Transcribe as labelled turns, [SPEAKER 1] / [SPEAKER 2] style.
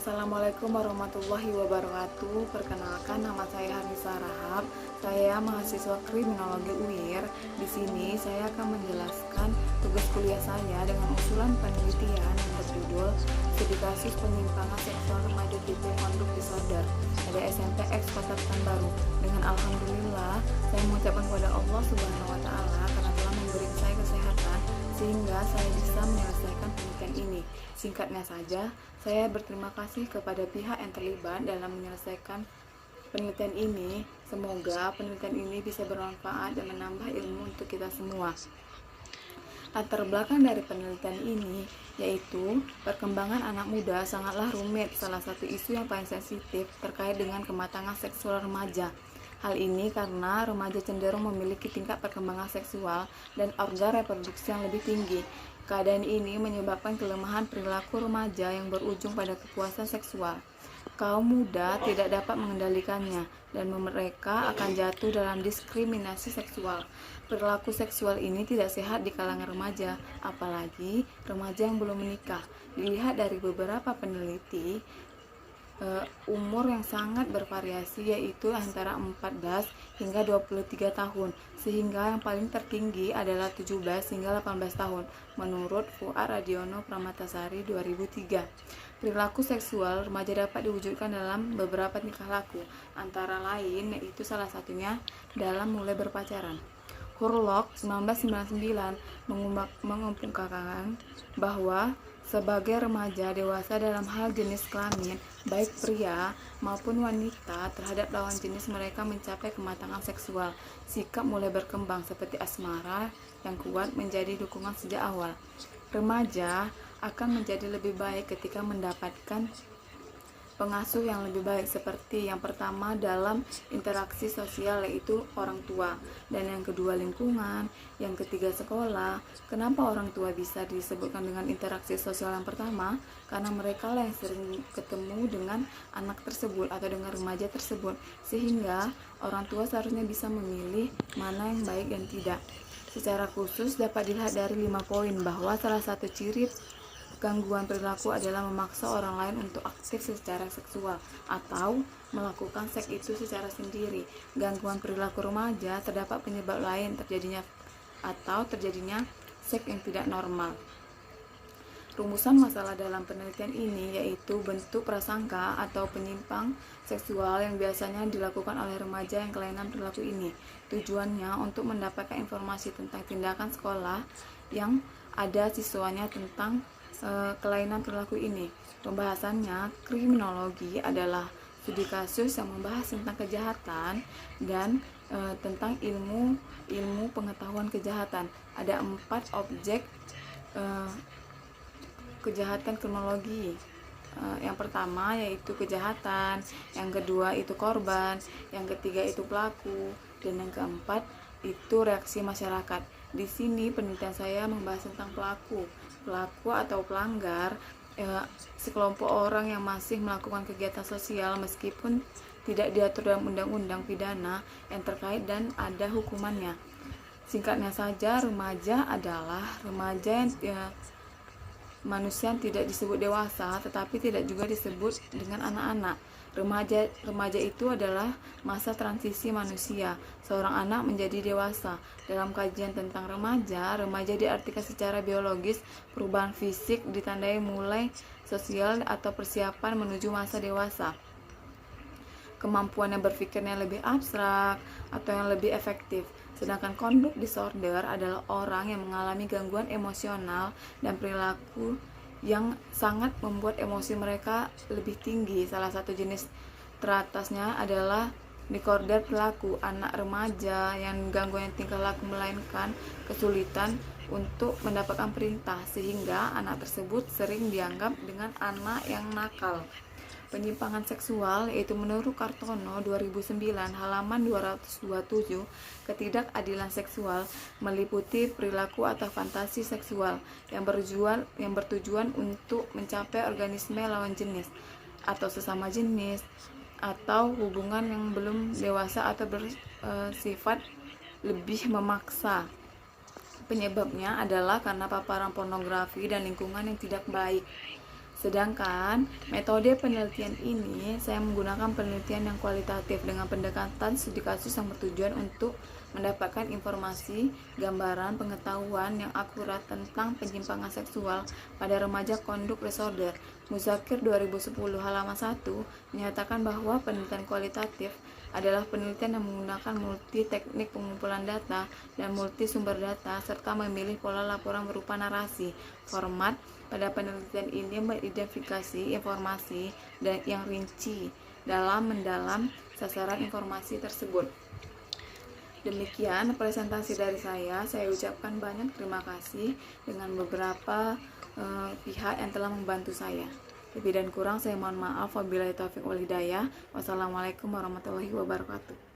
[SPEAKER 1] Assalamualaikum warahmatullahi wabarakatuh. Perkenalkan, nama saya Hanisa Rahab. Saya mahasiswa Kriminologi UIR. Di sini saya akan menjelaskan tugas kuliah saya dengan usulan penelitian yang berjudul Studi Kasus Penyimpangan Seksual Remaja Tipe Conduct Disorder pada SMP X Kota Pekanbaru. Dengan alhamdulillah, saya mengucapkan kepada Allah Subhanahu wa taala karena telah memberi saya kesehatan sehingga saya bisa menyelesaikan penelitian ini. Singkatnya saja, saya berterima kasih kepada pihak yang terlibat dalam menyelesaikan penelitian ini. Semoga penelitian ini bisa bermanfaat dan menambah ilmu untuk kita semua. Latar belakang dari penelitian ini yaitu perkembangan anak muda sangatlah rumit. Salah satu isu yang paling sensitif terkait dengan kematangan seksual remaja. Hal ini karena remaja cenderung memiliki tingkat perkembangan seksual dan organ reproduksi yang lebih tinggi. Keadaan ini menyebabkan kelemahan perilaku remaja yang berujung pada kepuasan seksual. Kaum muda tidak dapat mengendalikannya dan mereka akan jatuh dalam diskriminasi seksual. Perilaku seksual ini tidak sehat di kalangan remaja, apalagi remaja yang belum menikah. Dilihat dari beberapa peneliti, umur yang sangat bervariasi yaitu antara 14 hingga 23 tahun, sehingga yang paling tertinggi adalah 17 hingga 18 tahun menurut Fuad Radiono Pramatasari 2003. Perilaku seksual remaja dapat diwujudkan dalam beberapa tingkah laku, antara lain yaitu salah satunya dalam mulai berpacaran. Hurlock 1999 mengemukakan bahwa sebagai remaja dewasa dalam hal jenis kelamin, baik pria maupun wanita, terhadap lawan jenis mereka mencapai kematangan seksual. Sikap mulai berkembang seperti asmara yang kuat menjadi dukungan sejak awal. Remaja akan menjadi lebih baik ketika mendapatkan pengasuh yang lebih baik, seperti yang pertama dalam interaksi sosial yaitu orang tua, dan yang kedua lingkungan, yang ketiga sekolah. Kenapa orang tua bisa disebutkan dengan interaksi sosial yang pertama? Karena mereka lah yang sering ketemu dengan anak tersebut atau dengan remaja tersebut, sehingga orang tua seharusnya bisa memilih mana yang baik dan tidak. Secara khusus dapat dilihat dari 5 poin bahwa salah satu ciri gangguan perilaku adalah memaksa orang lain untuk aktif secara seksual atau melakukan seks itu secara sendiri. Gangguan perilaku remaja terdapat penyebab lain terjadinya seks yang tidak normal. Rumusan masalah dalam penelitian ini yaitu bentuk prasangka atau penyimpang seksual yang biasanya dilakukan oleh remaja yang kelainan perilaku ini. Tujuannya untuk mendapatkan informasi tentang tindakan sekolah yang ada siswanya tentang kelainan perilaku ini. Pembahasannya, kriminologi adalah studi kasus yang membahas tentang kejahatan dan tentang ilmu pengetahuan kejahatan. Ada 4 objek kejahatan kriminologi. Yang pertama yaitu kejahatan, yang kedua itu korban, yang ketiga itu pelaku, dan yang keempat itu reaksi masyarakat. Di sini penelitian saya membahas tentang pelaku atau pelanggar, sekelompok orang yang masih melakukan kegiatan sosial meskipun tidak diatur dalam undang-undang pidana yang terkait dan ada hukumannya. Singkatnya saja, remaja adalah remaja yang manusia yang tidak disebut dewasa tetapi tidak juga disebut dengan anak-anak. Remaja itu adalah masa transisi manusia, seorang anak menjadi dewasa. Dalam kajian tentang remaja diartikan secara biologis, perubahan fisik ditandai mulai sosial atau persiapan menuju masa dewasa. Kemampuan yang berpikirnya lebih abstrak atau yang lebih efektif. Sedangkan conduct disorder adalah orang yang mengalami gangguan emosional dan perilaku yang sangat membuat emosi mereka lebih tinggi. Salah satu jenis teratasnya adalah disorder perilaku. Anak remaja yang gangguan tingkah laku melainkan kesulitan untuk mendapatkan perintah, sehingga anak tersebut sering dianggap dengan anak yang nakal. Penyimpangan seksual yaitu menurut Kartono 2009 halaman 227, ketidakadilan seksual meliputi perilaku atau fantasi seksual yang bertujuan untuk mencapai organisme lawan jenis atau sesama jenis atau hubungan yang belum dewasa atau bersifat lebih memaksa. Penyebabnya adalah karena paparan pornografi dan lingkungan yang tidak baik. Sedangkan metode penelitian ini saya menggunakan penelitian yang kualitatif dengan pendekatan studi kasus yang bertujuan untuk mendapatkan informasi, gambaran, pengetahuan yang akurat tentang penyimpangan seksual pada remaja conduct disorder. Muzakir 2010 halaman 1 menyatakan bahwa penelitian kualitatif adalah penelitian yang menggunakan multi teknik pengumpulan data dan multi sumber data serta memilih pola laporan berupa narasi. Format pada penelitian ini mengidentifikasi informasi dan yang rinci dalam mendalam sasaran informasi tersebut. Demikian presentasi dari saya. Saya ucapkan banyak terima kasih dengan beberapa pihak yang telah membantu saya. Lebih dan kurang saya mohon maaf. Wabillahi taufiq wal hidayah. Wassalamualaikum warahmatullahi wabarakatuh.